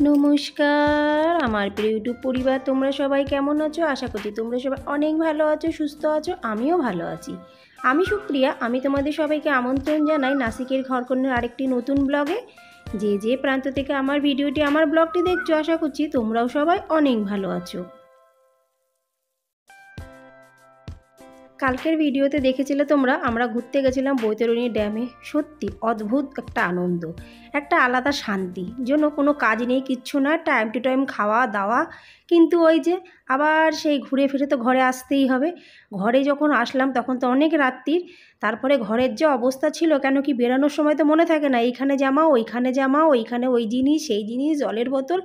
নমস্কার আমার প্রিয় ইউটিউব পরিবার, তোমরা সবাই কেমন আছো? আশা করছি তোমরা সবাই অনেক ভালো আছো, সুস্থ আছো। আমিও ভালো আছি। আমি সুপ্রিয়া। আমি তোমাদের সবাইকে আমন্ত্রণ জানাই নাসিকের ঘরকন্যার আরেকটি নতুন ব্লগে। যে প্রান্ত থেকে আমার ভিডিওটি, আমার ব্লগটি দেখছো, আশা করছি তোমরাও সবাই অনেক ভালো আছো। কালকের ভিডিওতে দেখেছিলে তোমরা, আমরা ঘুরতে গেছিলাম বৈতরণী ড্যামে। সত্যি অদ্ভুত একটা আনন্দ, একটা আলাদা শান্তি, যেন কোনো কাজ নেই, কিচ্ছু না, টাইম টু টাইম খাওয়া দাওয়া। কিন্তু ওই যে আবার সেই ঘুরে ফিরে তো ঘরে আসতেই হবে। ঘরে যখন আসলাম তখন তো অনেক রাত্রির। তারপরে ঘরের যে অবস্থা ছিল, কেন কি বেরানোর সময় তো মনে থাকে না, এইখানে জামা ওইখানে জামা, ওইখানে ওই জিনিস সেই জিনিস, জলের বোতল,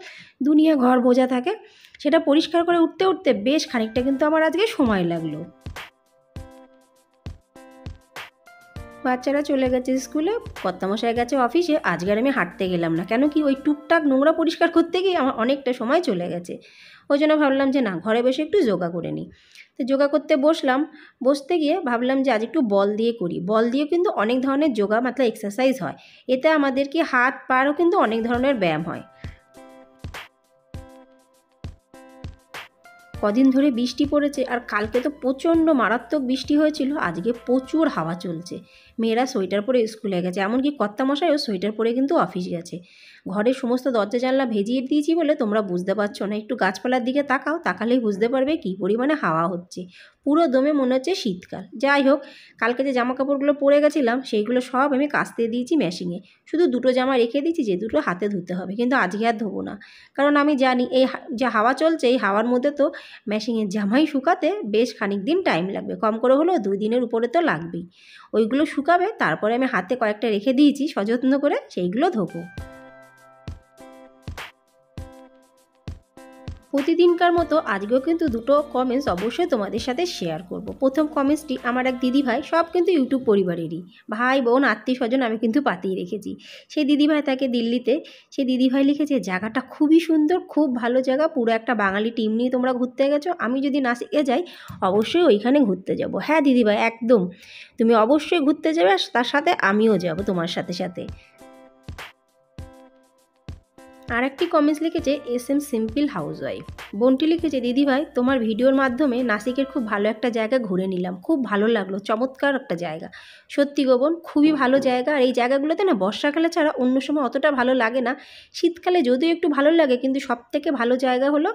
দুনিয়া ঘর বোঝা থাকে। সেটা পরিষ্কার করে উঠতে উঠতে বেশ খানিকটা কিন্তু আমার আজকে সময় লাগলো। বাচ্চারা চলে গেছে স্কুলে, কর্তামশাই গেছে অফিসে। আজকে আর আমি হাঁটতে গেলাম না, কেন কি ওই টুকটাক নোংরা পরিষ্কার করতে গিয়ে আমার অনেকটা সময় চলে গেছে। ওই জন্য ভাবলাম যে না, ঘরে বসে একটু যোগা করে নিই। তো যোগা করতে বসলাম। বসতে গিয়ে ভাবলাম যে আজ একটু বল দিয়ে করি। বল দিয়ে কিন্তু অনেক ধরনের যোগা এক্সারসাইজ হয়। এতে আমাদের কি হাত পারও কিন্তু অনেক ধরনের ব্যায়াম হয়। কদিন ধরে বৃষ্টি পড়েছে, আর কালকে তো প্রচণ্ড মারাত্মক বৃষ্টি হয়েছিল। আজকে প্রচুর হাওয়া চলছে। মেয়েরা সোয়েটার পরে স্কুলে গেছে, এমনকি কর্তামশাইও সোয়েটার পরে কিন্তু অফিস গেছে। ঘরের সমস্ত দরজা জানলা ভেজিয়ে দিয়েছি বলে তোমরা বুঝতে পারছো না। একটু গাছপালার দিকে তাকাও, তাকালেই বুঝতে পারবে কী পরিমাণে হাওয়া হচ্ছে। পুরো দমে মনে হচ্ছে শীতকাল। যাই হোক, কালকে যে জামা কাপড়গুলো পরে গেছিলাম সেইগুলো সব আমি কাচতে দিয়েছি মেশিনে। শুধু দুটো জামা রেখে দিয়েছি, যে দুটো হাতে ধুতে হবে, কিন্তু আজকে আর ধোবো না। কারণ আমি জানি এই যে হাওয়া চলছে, এই হাওয়ার মধ্যে তো মেশিনের জামাই শুকাতে বেশ খানিক দিন টাইম লাগবে, কম করে হলেও 2 দিনের উপরে তো লাগবেই। ওইগুলো শুকাবে, তারপরে আমি হাতে কয়েকটা রেখে দিয়েছি সযত্ন করে, সেইগুলো ধোবো। প্রতিদিনকার মতো আজকেও কিন্তু দুটো কমেন্টস অবশ্যই তোমাদের সাথে শেয়ার করব। প্রথম কমেন্টসটি আমার এক দিদিভাই, সব কিন্তু ইউটিউব পরিবারেরই, ভাই বোন আত্মীয় স্বজন আমি কিন্তু পাতিয়ে রেখেছি। সেই দিদিভাই থাকে দিল্লিতে। সেই দিদিভাই লিখেছে, জায়গাটা খুবই সুন্দর, খুব ভালো জায়গা, পুরো একটা বাঙালি টিম নিয়ে তোমরা ঘুরতে গেছো। আমি যদি নাসিকে যাই অবশ্যই ওইখানে ঘুরতে যাব। হ্যাঁ দিদিভাই, একদম তুমি অবশ্যই ঘুরতে যাবে, আর তার সাথে আমিও যাব তোমার সাথে সাথে। আর একটি কমেন্টস লিখেছে SM সিম্পল হাউসওয়াইফ। বোনটি লিখেছে, দিদিভাই তোমার ভিডিওর মাধ্যমে নাসিকের খুব ভালো একটা জায়গা ঘুরে নিলাম, খুব ভালো লাগলো, চমৎকার একটা জায়গা। সত্যি গো বোন, খুবই ভালো জায়গা। আর এই জায়গাগুলোতে না বর্ষাকালে ছাড়া অন্য সময় অতটা ভালো লাগে না। শীতকালে যদিও একটু ভালো লাগে, কিন্তু সবথেকে ভালো জায়গা হলো,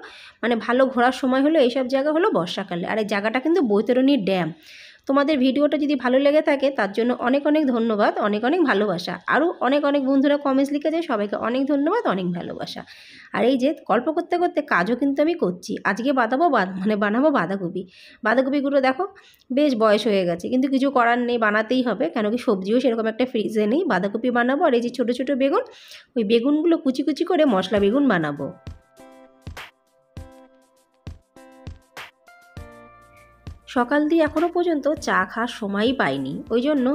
ভালো ঘোরার সময় হলো এইসব জায়গা হলো বর্ষাকালে। আর এই জায়গাটা কিন্তু বৈতরণী ড্যাম। তোমাদের ভিডিওটা যদি ভালো লেগে থাকে তার জন্য অনেক অনেক ধন্যবাদ, অনেক অনেক ভালোবাসা। আরও অনেক অনেক বন্ধুরা কমেন্টস লিখেছে, সবাইকে অনেক ধন্যবাদ, অনেক ভালোবাসা। আর এই যে গল্প করতে করতে কাজও কিন্তু আমি করছি। আজকে বানাবো বাঁধাকপি। বাঁধাকপিগুলো দেখো বেশ বয়স হয়ে গেছে, কিন্তু কিছু করার নেই, বানাতেই হবে। কেন কি সবজিও সেরকম একটা ফ্রিজে নেই। বাঁধাকপি বানাবো, আর এই যে ছোটো ছোটো বেগুন, ওই বেগুনগুলো কুচি কুচি করে মশলা বেগুন বানাবো। সকাল দিয়ে এখনও পর্যন্ত চা খাওয়ার সময়ই পাইনি। ওই জন্য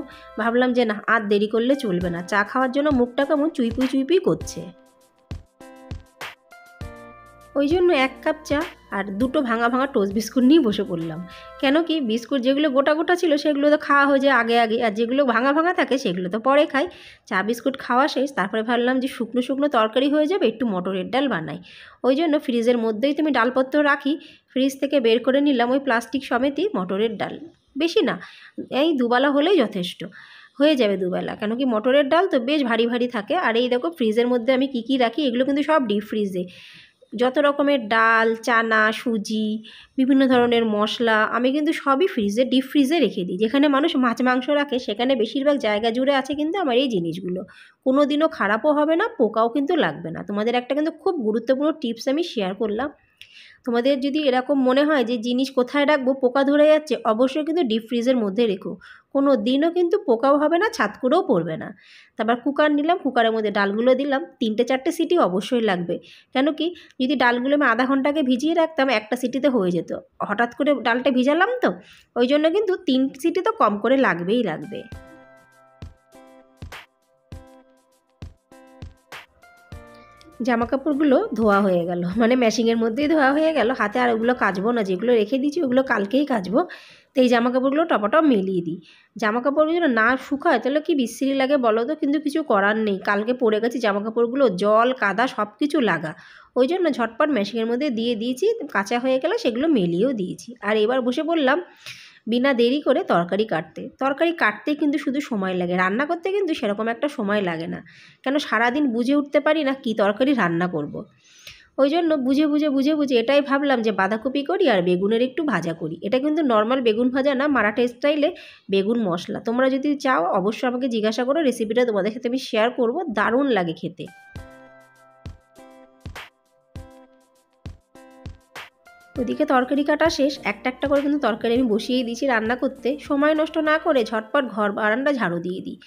ভাবলাম যে না, আর দেরি করলে চলবে না। চা খাওয়ার জন্য মুখটা কেমন চুইপুই চুইপুই করছে। ওই জন্য 1 কাপ চা আর দুটো ভাঙা ভাঙা টোস্ট বিস্কুট নিয়ে বসে পড়লাম। কেন কি বিস্কুট যেগুলো গোটা গোটা ছিল সেগুলো তো খাওয়া হয়ে যায় আগে আগে, আর যেগুলো ভাঙা ভাঙা থাকে সেগুলো তো পরে খাই। চা বিস্কুট খাওয়া শেষ, তারপরে ভাবলাম যে শুকনো শুকনো তরকারি হয়ে যাবে, একটু মটরের ডাল বানাই। ওই জন্য ফ্রিজের মধ্যেই তুমি ডালপত্র রাখি, ফ্রিজ থেকে বের করে নিলাম ওই প্লাস্টিক সমেতই মটরের ডাল। বেশি না, এই দুবেলা হলেই যথেষ্ট, হয়ে যাবে দুবেলা। কেন কি মটরের ডাল তো বেশ ভারী ভারী থাকে। আর এই দেখো ফ্রিজের মধ্যে আমি কী কী রাখি, এগুলো কিন্তু সব ডিপ ফ্রিজে। যত রকমের ডাল, চানা, সুজি, বিভিন্ন ধরনের মশলা আমি কিন্তু সবই ডিপ ফ্রিজে রেখে দিই। যেখানে মানুষ মাছ মাংস রাখে সেখানে বেশিরভাগ জায়গা জুড়ে আছে কিন্তু আমার এই জিনিসগুলো। কোনো দিনও খারাপও হবে না, পোকাও কিন্তু লাগবে না। তোমাদের একটা কিন্তু খুব গুরুত্বপূর্ণ টিপস আমি শেয়ার করলাম। তোমাদের যদি এরকম মনে হয় যে জিনিস কোথায় রাখবো পোকা ধরে যাচ্ছে, অবশ্যই কিন্তু ডিপ ফ্রিজের মধ্যে রেখো। কোনো দিনও কিন্তু পোকাও হবে না, ছাদ করেও পড়বে না। তারপর কুকার নিলাম, কুকারের মধ্যে ডালগুলো দিলাম। 3-4টে সিটি অবশ্যই লাগবে। কেন কি যদি ডালগুলো আমি আধা ঘন্টা আগে ভিজিয়ে রাখতাম, একটা সিটিতে হয়ে যেত। হঠাৎ করে ডালটা ভিজালাম তো, ওই জন্য কিন্তু 3 সিটি তো কম করে লাগবেই লাগবে। জামাকাপড়গুলো ধোয়া হয়ে গেল, মেশিনের মধ্যেই ধোয়া হয়ে গেল। হাতে আর ওগুলো কাচবো না, যেগুলো রেখে দিয়েছি ওগুলো কালকেই কাচবো। এই জামাকাপড়গুলো টপাটপ মেলিয়ে দিই। জামাকাপড়গুলো যদি না শুকায় তাহলে কি বিশ্রী লাগে বলো তো, কিন্তু কিছু করার নেই, কালকে পরে গেছি জামাকাপড়গুলো, জল কাদা সব কিছু লাগা, ওই জন্য ঝটপট মেশিনের মধ্যে দিয়ে দিয়েছি, কাঁচা হয়ে গেলে সেগুলো মেলিয়েও দিয়েছি। আর এবার বসে পড়লাম বিনা দেরি করে তরকারি কাটতে। তরকারি কাটতে কিন্তু শুধু সময় লাগে, রান্না করতে কিন্তু সেরকম একটা সময় লাগে না, কেন সারাদিন বুঝে উঠতে পারি না কী তরকারি রান্না করব। ওই জন্য বুঝে বুঝে এটাই ভাবলাম যে বাঁধাকপি করি আর বেগুনের একটু ভাজা করি। এটা কিন্তু নর্মাল বেগুন ভাজা না, মারাঠা স্টাইলে বেগুন মশলা। তোমরা যদি চাও অবশ্যই আমাকে জিজ্ঞাসা করো, রেসিপিটা তোমাদের সাথে আমি শেয়ার করব, দারুণ লাগে খেতে। ওদিকে তরকারি কাটা শেষ, একটা একটা করে কিন্তু তরকারি আমি বসিয়ে দিয়েছি রান্না করতে। সময় নষ্ট না করে ঝটপট ঘর বারান্দা ঝাড়ু দিয়ে দিই।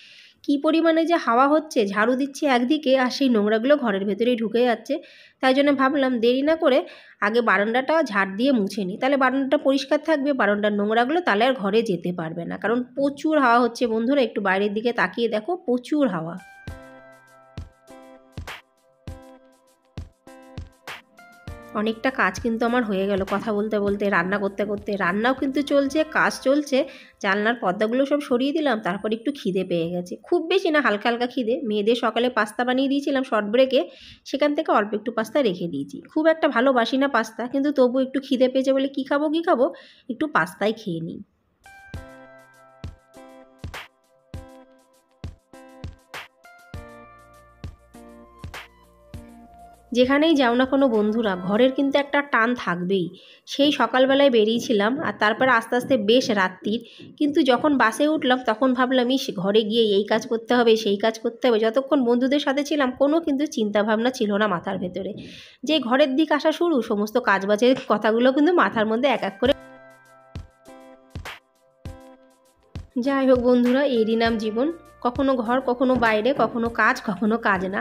কী পরিমাণে যে হাওয়া হচ্ছে, ঝাড়ু দিচ্ছি একদিকে আর সেই নোংরাগুলো ঘরের ভেতরেই ঢুকে যাচ্ছে। তাই জন্য ভাবলাম দেরি না করে আগে বারান্দাটা ঝাড় দিয়ে মুছে নিই, তাহলে বারান্দাটা পরিষ্কার থাকবে, বারান্দার নোংরাগুলো তাহলে আর ঘরে যেতে পারবে না। কারণ প্রচুর হাওয়া হচ্ছে বন্ধুরা, একটু বাইরের দিকে তাকিয়ে দেখো, প্রচুর হাওয়া। অনেকটা কাজ কিন্তু আমার হয়ে গেল কথা বলতে বলতে, রান্না করতে করতে। রান্নাও কিন্তু চলছে, কাজ চলছে, জানলার পর্দাগুলো সব সরিয়ে দিলাম, তারপর একটু খিদে পেয়ে গেছে, খুব বেশি না, হালকা হালকা খিদে। মেয়েদের সকালে পাস্তা বানিয়ে দিয়েছিলাম শর্ট ব্রেকে, সেখান থেকে অল্প একটু পাস্তা রেখে দিয়েছি। খুব একটা ভালোবাসি না পাস্তা, কিন্তু তবু একটু খিদে পেয়েছে বলে কী খাবো একটু পাস্তাই খেয়ে নিই। যেখানেই যাও না কোনো বন্ধুরা, ঘরের কিন্তু একটা টান থাকবেই। সেই সকালবেলায় বেরিয়েছিলাম আর তারপরে আস্তে আস্তে বেশ রাত্রির, কিন্তু যখন বাসে উঠলাম তখন ভাবলাম ইস ঘরে গিয়ে এই কাজ করতে হবে সেই কাজ করতে হবে। যতক্ষণ বন্ধুদের সাথে ছিলাম কোনো কিন্তু চিন্তাভাবনা ছিল না মাথার ভেতরে, যে ঘরের দিক আসা শুরু, সমস্ত কাজবাজের কথাগুলো কিন্তু মাথার মধ্যে এক এক করে। যাই হোক বন্ধুরা, এরই নাম জীবন, কখনো ঘর কখনো বাইরে, কখনো কাজ না,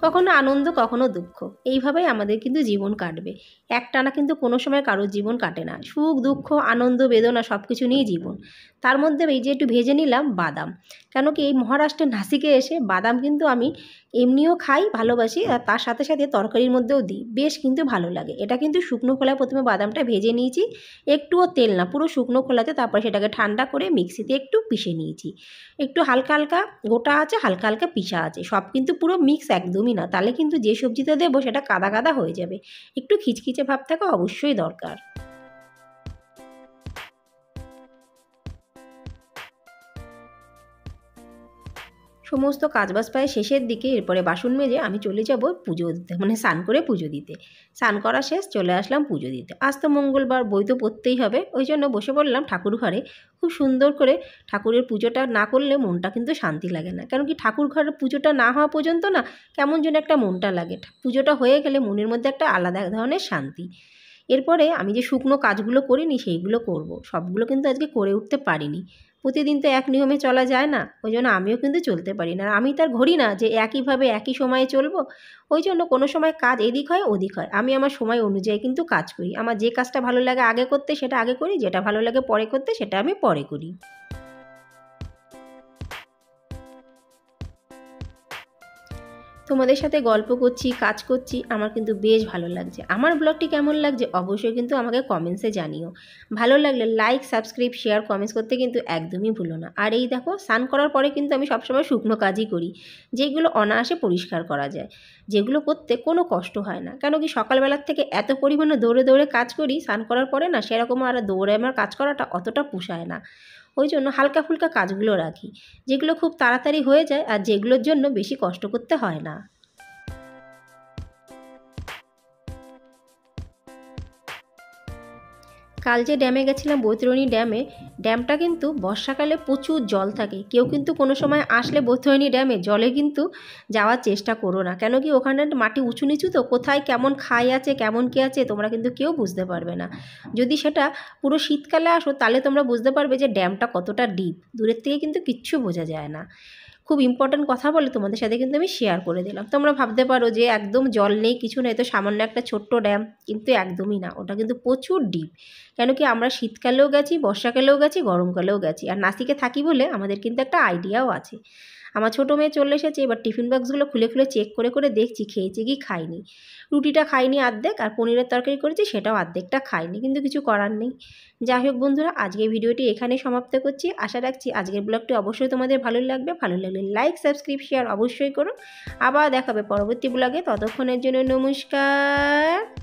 কখনো আনন্দ কখনো দুঃখ, এইভাবেই আমাদের কিন্তু জীবন কাটবে। একটানা কিন্তু কোনো সময় কারোর জীবন কাটে না, সুখ দুঃখ আনন্দ বেদনা সব কিছু নিয়েই জীবন। তার মধ্যে এই যে একটু ভেজে নিলাম বাদাম, কেন কি এই মহারাষ্ট্রের নাসিকে এসে বাদাম কিন্তু আমি এমনিও খাই, ভালোবাসি, আর তার সাথে সাথে তরকারির মধ্যেও দিই, বেশ কিন্তু ভালো লাগে। এটা কিন্তু শুকনো খোলায় প্রথমে বাদামটা ভেজে নিয়েছি, একটুও তেল না, পুরো শুকনো খোলাতে, তারপরে সেটাকে ঠান্ডা করে মিক্সিতে একটু পিষে নিয়েছি। একটু হালকা হালকা গোটা আছে, হালকা হালকা পিষা আছে, সব কিন্তু পুরো মিক্স একদমই না, তাহলে কিন্তু যে সবজিতে দেবো সেটা কাদা কাদা হয়ে যাবে। একটু খিচখিচে ভাব থাকা অবশ্যই দরকার। সমস্ত কাজবাজ প্রায় শেষের দিকে, এরপরে বাসন মেজে আমি চলে যাব পুজো দিতে, মানে স্নান করে পুজো দিতে। স্নান করা শেষ, চলে আসলাম পুজো দিতে। আজ তো মঙ্গলবার, বই তো পড়তেই হবে, ওই জন্য বসে পড়লাম ঠাকুর ঘরে। খুব সুন্দর করে ঠাকুরের পুজোটা না করলে মনটা কিন্তু শান্তি লাগে না, কারণ কি ঠাকুর ঘরের পুজোটা না হওয়া পর্যন্ত না কেমন যেন একটা মনটা লাগে, পুজোটা হয়ে গেলে মনের মধ্যে একটা আলাদা এক ধরনের শান্তি। এরপরে আমি যে শুকনো কাজগুলো করিনি সেইগুলো করব, সবগুলো কিন্তু আজকে করে উঠতে পারিনি। প্রতিদিন তো এক নিয়মে চলা যায় না, ওই জন্য আমিও কিন্তু চলতে পারি না, আমি তার ঘড়ি না যে একইভাবে একই সময়ে চলবো। ওই জন্য কোনো সময় কাজ এদিক হয় ওদিক হয়, আমি আমার সময় অনুযায়ী কিন্তু কাজ করি। আমার যে কাজটা ভালো লাগে আগে করতে সেটা আগে করি, যেটা ভালো লাগে পরে করতে সেটা আমি পরে করি। তোমাদের সাথে গল্প করছি, কাজ করছি, আমার কিন্তু বেশ ভালো লাগছে। আমার ব্লগটি কেমন লাগছে অবশ্যই কিন্তু আমাকে কমেন্টসে জানিও। ভালো লাগলে লাইক সাবস্ক্রাইব শেয়ার কমেন্টস করতে কিন্তু একদমই ভুলো না। আর এই দেখো, স্নান করার পরে কিন্তু আমি সবসময় শুকনো কাজই করি, যেগুলো অনায়াসে পরিষ্কার করা যায়, যেগুলো করতে কোনো কষ্ট হয় না। কেন কি সকালবেলার থেকে এত পরিমাণে দৌড়ে দৌড়ে কাজ করি, স্নান করার পরে না সেরকম আর দৌড়ে আমার কাজ করাটা অতটা পোষায় না। ওই জন্য হালকা ফুলকা কাজগুলো রাখি, যেগুলো খুব তাড়াতাড়ি হয়ে যায় আর যেগুলোর জন্য বেশি কষ্ট করতে হয় না। কাল যে ড্যামে গেছিলাম, বৈতরণী ড্যামে, ড্যামটা কিন্তু বর্ষাকালে প্রচুর জল থাকে। কেউ কিন্তু কোনো সময় আসলে বৈতরণী ড্যামে জলে কিন্তু যাওয়ার চেষ্টা করো না, কেন কি ওখানে মাটি উঁচু নিচু তো, কোথায় কেমন খাই আছে কেমন কী আছে তোমরা কিন্তু কেউ বুঝতে পারবে না। যদি সেটা পুরো শীতকালে আসো তাহলে তোমরা বুঝতে পারবে যে ড্যামটা কতটা ডিপ, দূরের থেকে কিন্তু কিচ্ছু বোঝা যায় না। খুব ইম্পর্ট্যান্ট কথা বলে তোমাদের সাথে কিন্তু আমি শেয়ার করে দিলাম। তোমরা ভাবতে পারো যে একদম জল নেই কিছু নেই, তো সামান্য একটা ছোট্ট ড্যাম, কিন্তু একদমই না, ওটা কিন্তু প্রচুর ডিপ। কেন কি আমরা শীতকালেও গেছি, বর্ষাকালেও গেছি, গরমকালেও গেছি, আর নাসিকে থাকি বলে আমাদের কিন্তু একটা আইডিয়াও আছে। আমার ছোটো মেয়ে চলে এসেছে, এবার টিফিন বক্সগুলো খুলে খুলে চেক করে করে দেখছি খেয়েছে কি খাইনি। রুটিটা খাইনি অর্ধেক, আর পনিরের তরকারি করেছি সেটাও অর্ধেকটা খাইনি, কিন্তু কিছু করার নেই। যাই হোক বন্ধুরা, আজকের ভিডিওটি এখানে সমাপ্ত করছি। আশা রাখছি আজকের ব্লগটি অবশ্যই তোমাদের ভালো লাগবে। ভালো লাগলে লাইক, সাবস্ক্রাইব, শেয়ার অবশ্যই করো। আবার দেখাবে পরবর্তী ব্লগে, ততক্ষণের জন্য নমস্কার।